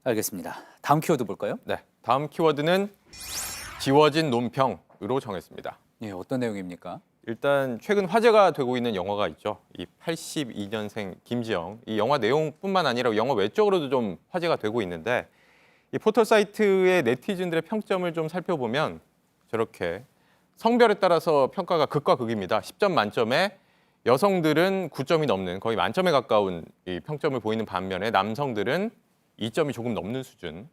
알겠습니다. 다음 키워드 볼까요? 네, 다음 키워드는 지워진 논평으로 정했습니다. 예, 어떤 내용입니까? 일단 최근 화제가 되고 있는 영화가 있죠. 이 82년생 김지영. 이 영화 내용뿐만 아니라 영화 외적으로도 좀 화제가 되고 있는데 이 포털 사이트의 네티즌들의 평점을 좀 살펴보면 저렇게 성별에 따라서 평가가 극과 극입니다. 10점 만점에 여성들은 9점이 넘는 거의 만점에 가까운 이 평점을 보이는 반면에 남성들은 2점이 조금 넘는 수준.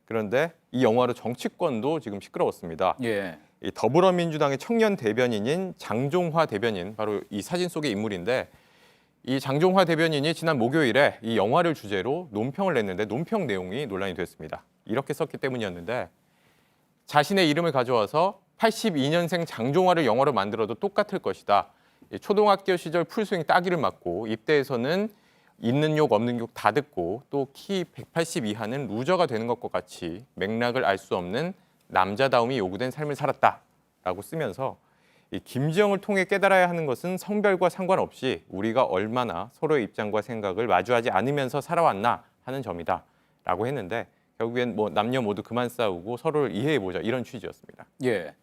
그런데 이 영화로 정치권도 지금 시끄러웠습니다. 예. 이 더불어민주당의 청년 대변인인 장종화 대변인, 바로 이 사진 속의 인물인데 이 장종화 대변인이 지난 목요일에 이 영화를 주제로 논평을 냈는데 논평 내용이 논란이 됐습니다. 이렇게 썼기 때문이었는데 자신의 이름을 가져와서 82년생 장종화를 영화로 만들어도 똑같을 것이다. 초등학교 시절 풀스윙 따기를 맞고 입대에서는 있는 욕 없는 욕 다 듣고 또 키 180 이하는 루저가 되는 것과 같이 맥락을 알 수 없는 남자다움이 요구된 삶을 살았다라고 쓰면서 이 김지영을 통해 깨달아야 하는 것은 성별과 상관없이 우리가 얼마나 서로의 입장과 생각을 마주하지 않으면서 살아왔나 하는 점이다라고 했는데 결국엔 뭐 남녀 모두 그만 싸우고 서로를 이해해보자 이런 취지였습니다. 예.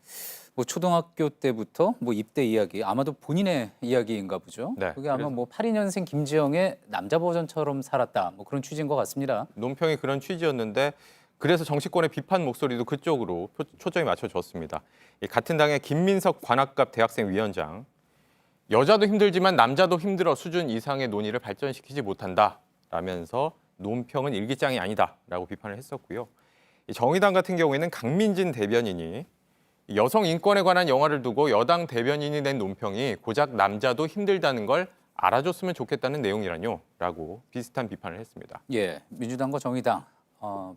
뭐 초등학교 때부터 뭐 입대 이야기, 아마도 본인의 이야기인가 보죠. 네, 그게 아마 뭐 82년생 김지영의 남자 버전처럼 살았다. 뭐 그런 취지인 것 같습니다. 논평이 그런 취지였는데 그래서 정치권의 비판 목소리도 그쪽으로 초점이 맞춰졌습니다. 같은 당의 김민석 관악갑 대학생 위원장, 여자도 힘들지만 남자도 힘들어 수준 이상의 논의를 발전시키지 못한다라면서 논평은 일기장이 아니다라고 비판을 했었고요. 정의당 같은 경우에는 강민진 대변인이 여성 인권에 관한 영화를 두고 여당 대변인이 낸 논평이 고작 남자도 힘들다는 걸 알아줬으면 좋겠다는 내용이라뇨라고 비슷한 비판을 했습니다. 예, 민주당과 정의당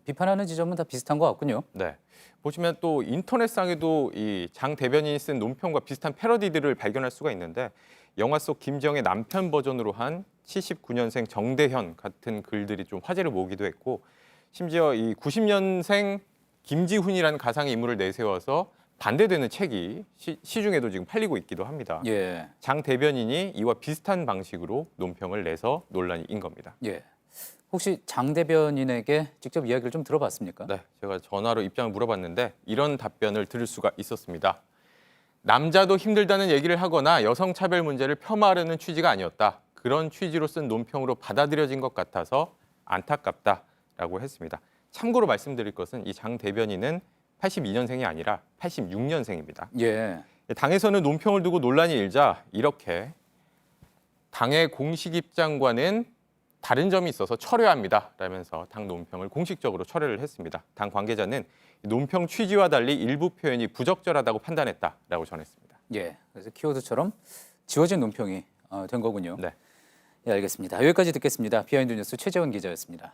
비판하는 지점은 다 비슷한 것 같군요. 네, 보시면 또 인터넷상에도 이 장 대변인이 쓴 논평과 비슷한 패러디들을 발견할 수가 있는데 영화 속 김지영의 남편 버전으로 한 79년생 정대현 같은 글들이 좀 화제를 모으기도 했고 심지어 이 90년생 김지훈이라는 가상의 인물을 내세워서 반대되는 책이 시중에도 지금 팔리고 있기도 합니다. 예. 장 대변인이 이와 비슷한 방식으로 논평을 내서 논란이 인 겁니다. 예. 혹시 장 대변인에게 직접 이야기를 좀 들어봤습니까? 네, 제가 전화로 입장을 물어봤는데 이런 답변을 들을 수가 있었습니다. 남자도 힘들다는 얘기를 하거나 여성 차별 문제를 폄하하려는 취지가 아니었다. 그런 취지로 쓴 논평으로 받아들여진 것 같아서 안타깝다라고 했습니다. 참고로 말씀드릴 것은 이 장 대변인은 82년생이 아니라 86년생입니다. 예. 당에서는 논평을 두고 논란이 일자 이렇게 당의 공식 입장과는 다른 점이 있어서 철회합니다. 라면서 당 논평을 공식적으로 철회를 했습니다. 당 관계자는 논평 취지와 달리 일부 표현이 부적절하다고 판단했다라고 전했습니다. 예. 그래서 키워드처럼 지워진 논평이 된 거군요. 네. 예, 알겠습니다. 여기까지 듣겠습니다. 비하인드 뉴스 최재원 기자였습니다.